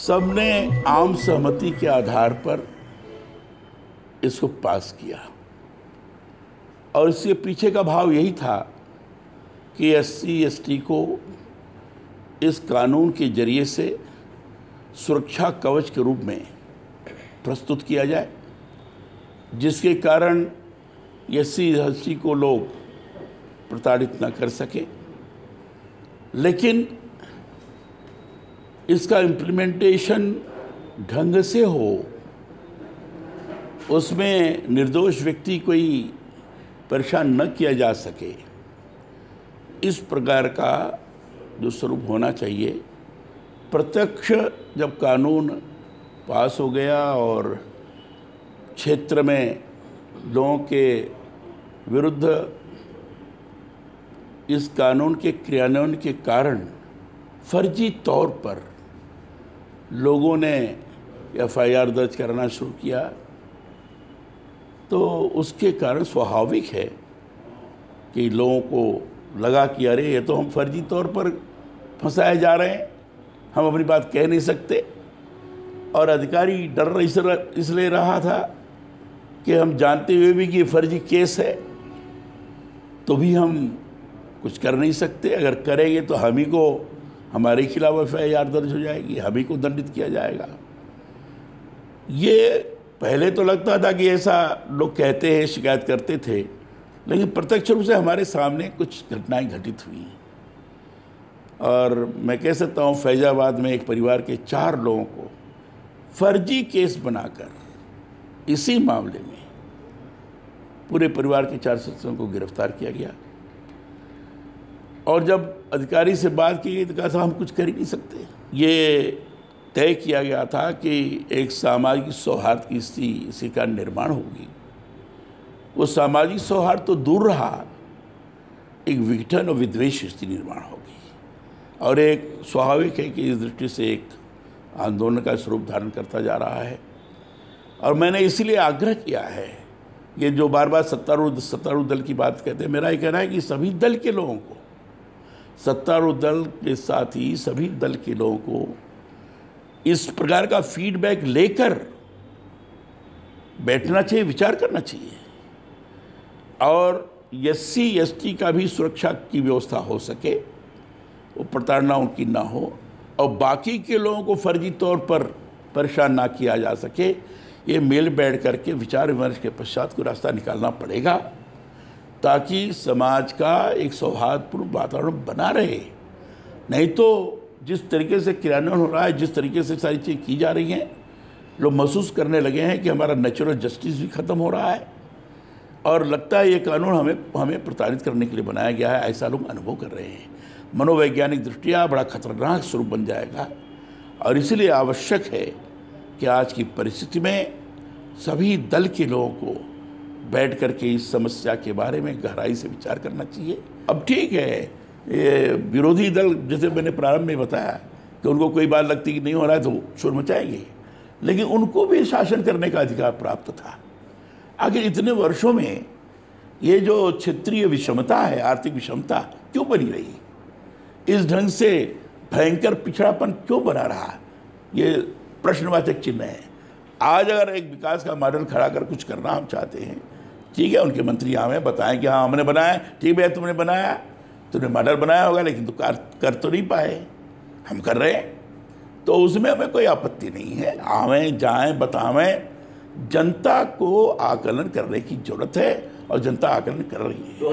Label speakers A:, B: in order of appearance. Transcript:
A: सबने आम सहमति के आधार पर इसको पास किया और इसके पीछे का भाव यही था कि एससी एसटी को इस कानून के जरिए से सुरक्षा कवच के रूप में प्रस्तुत किया जाए, जिसके कारण एससी एसटी को लोग प्रताड़ित न कर सके। लेकिन इसका इम्प्लीमेंटेशन ढंग से हो, उसमें निर्दोष व्यक्ति कोई परेशान न किया जा सके, इस प्रकार का जो स्वरूप होना चाहिए। प्रत्यक्ष जब कानून पास हो गया और क्षेत्र में लोगों के विरुद्ध इस कानून के क्रियान्वयन के कारण फर्जी तौर पर लोगों ने एफआईआर दर्ज करना शुरू किया, तो उसके कारण स्वाभाविक है कि लोगों को लगा कि अरे ये तो हम फर्जी तौर पर फंसाए जा रहे हैं, हम अपनी बात कह नहीं सकते। और अधिकारी डर इसलिए रहा था कि हम जानते हुए भी कि ये फर्जी केस है तो भी हम कुछ कर नहीं सकते, अगर करेंगे तो हम ही को हमारे खिलाफ एफआईआर दर्ज हो जाएगी, हम ही को दंडित किया जाएगा। ये पहले तो लगता था कि ऐसा लोग कहते हैं, शिकायत करते थे, लेकिन प्रत्यक्ष रूप से हमारे सामने कुछ घटनाएं घटित हुई। और मैं कह सकता हूँ फैजाबाद में एक परिवार के 4 लोगों को फर्जी केस बनाकर इसी मामले में पूरे परिवार के 4 सदस्यों को गिरफ्तार किया गया। और जब अधिकारी से बात की गई तो कहा था हम कुछ कर ही नहीं सकते। ये तय किया गया था कि एक सामाजिक सौहार्द की स्थिति का निर्माण होगी। वो सामाजिक सौहार्द तो दूर रहा, एक विघटन और विद्वेष स्थिति निर्माण होगी। और एक स्वाभाविक है कि इस दृष्टि से एक आंदोलन का स्वरूप धारण करता जा रहा है। और मैंने इसलिए आग्रह किया है, ये जो बार बार सत्तारूढ़ दल की बात कहते हैं, मेरा ये कहना है कि सभी दल के लोगों को, सत्तारूढ़ दल के साथ ही सभी दल के लोगों को इस प्रकार का फीडबैक लेकर बैठना चाहिए, विचार करना चाहिए। और एससी एसटी का भी सुरक्षा की व्यवस्था हो सके, वो प्रताड़ना उनकी ना हो, और बाकी के लोगों को फर्जी तौर पर परेशान ना किया जा सके। ये मेल बैठ करके विचार विमर्श के पश्चात कोई रास्ता निकालना पड़ेगा, ताकि समाज का एक सौहार्दपूर्ण वातावरण बना रहे। नहीं तो जिस तरीके से क्रियान्वयन हो रहा है, जिस तरीके से सारी चीज़ें की जा रही हैं, लोग महसूस करने लगे हैं कि हमारा नेचुरल जस्टिस भी ख़त्म हो रहा है और लगता है ये कानून हमें प्रताड़ित करने के लिए बनाया गया है, ऐसा लोग अनुभव कर रहे हैं। मनोवैज्ञानिक दृष्टिया बड़ा खतरनाक स्वरूप बन जाएगा। और इसलिए आवश्यक है कि आज की परिस्थिति में सभी दल के लोगों को बैठ करके इस समस्या के बारे में गहराई से विचार करना चाहिए। अब ठीक है, ये विरोधी दल, जैसे मैंने प्रारंभ में बताया कि उनको कोई बात लगती कि नहीं हो रहा है तो शोर मचाएंगे, लेकिन उनको भी शासन करने का अधिकार प्राप्त था। आखिर इतने वर्षों में ये जो क्षेत्रीय विषमता है, आर्थिक विषमता क्यों बनी रही, इस ढंग से भयंकर पिछड़ापन क्यों बना रहा, ये प्रश्नवाचक चिन्ह है। आज अगर एक विकास का मॉडल खड़ा कर कुछ करना हम चाहते हैं, ठीक है, उनके मंत्री हमें बताएं कि हाँ हमने बनाया, ठीक है तुमने बनाया, तुमने मॉडल बनाया होगा, लेकिन तो कर तो नहीं पाए, हम कर रहे हैं, तो उसमें हमें कोई आपत्ति नहीं है। आवें जाएं बतावें, जनता को आकलन करने की जरूरत है और जनता आकलन कर रही है।